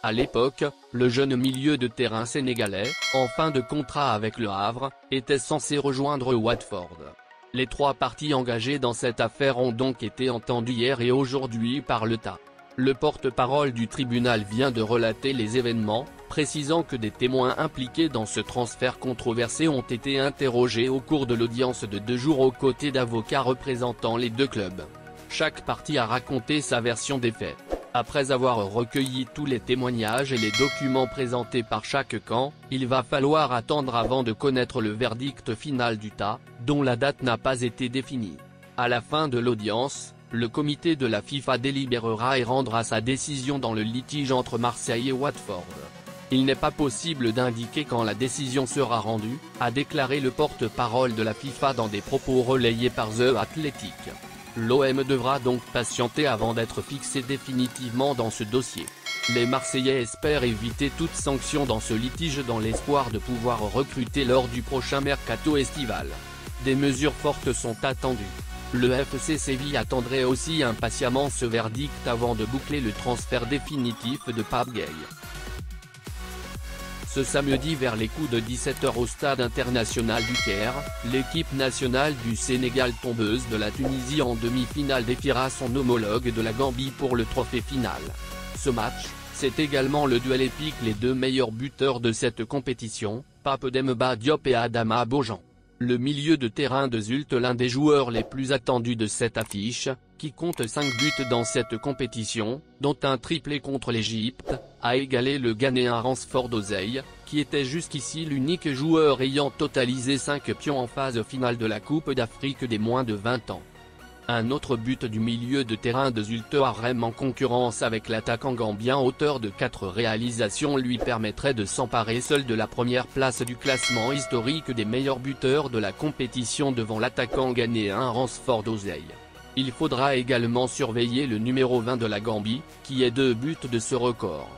À l'époque, le jeune milieu de terrain sénégalais, en fin de contrat avec Le Havre, était censé rejoindre Watford. Les 3 parties engagées dans cette affaire ont donc été entendues hier et aujourd'hui par l'État. Le porte-parole du tribunal vient de relater les événements, précisant que des témoins impliqués dans ce transfert controversé ont été interrogés au cours de l'audience de 2 jours aux côtés d'avocats représentant les 2 clubs. Chaque partie a raconté sa version des faits. Après avoir recueilli tous les témoignages et les documents présentés par chaque camp, il va falloir attendre avant de connaître le verdict final du TA, dont la date n'a pas été définie. À la fin de l'audience, le comité de la FIFA délibérera et rendra sa décision dans le litige entre Marseille et Watford. Il n'est pas possible d'indiquer quand la décision sera rendue, a déclaré le porte-parole de la FIFA dans des propos relayés par The Athletic. L'OM devra donc patienter avant d'être fixé définitivement dans ce dossier. Les Marseillais espèrent éviter toute sanction dans ce litige dans l'espoir de pouvoir recruter lors du prochain mercato estival. Des mesures fortes sont attendues. Le FC Séville attendrait aussi impatiemment ce verdict avant de boucler le transfert définitif de Pape Gueye. Ce samedi vers les coups de 17h au stade international du Caire, l'équipe nationale du Sénégal, tombeuse de la Tunisie en demi-finale, défiera son homologue de la Gambie pour le trophée final. Ce match, c'est également le duel épique, les 2 meilleurs buteurs de cette compétition, Pape Demba Diop et Adama Bojang. Le milieu de terrain de Zulte, l'un des joueurs les plus attendus de cette affiche, qui compte 5 buts dans cette compétition, dont un triplé contre l'Égypte, a égalé le Ghanéen Ransford Oseille, qui était jusqu'ici l'unique joueur ayant totalisé 5 pions en phase finale de la Coupe d'Afrique des moins de 20 ans. Un autre but du milieu de terrain de Zulte Harem en concurrence avec l'attaquant gambien, auteur de 4 réalisations, lui permettrait de s'emparer seul de la première place du classement historique des meilleurs buteurs de la compétition devant l'attaquant ghanéen Ransford Oseille. Il faudra également surveiller le numéro 20 de la Gambie, qui est 2 buts de ce record.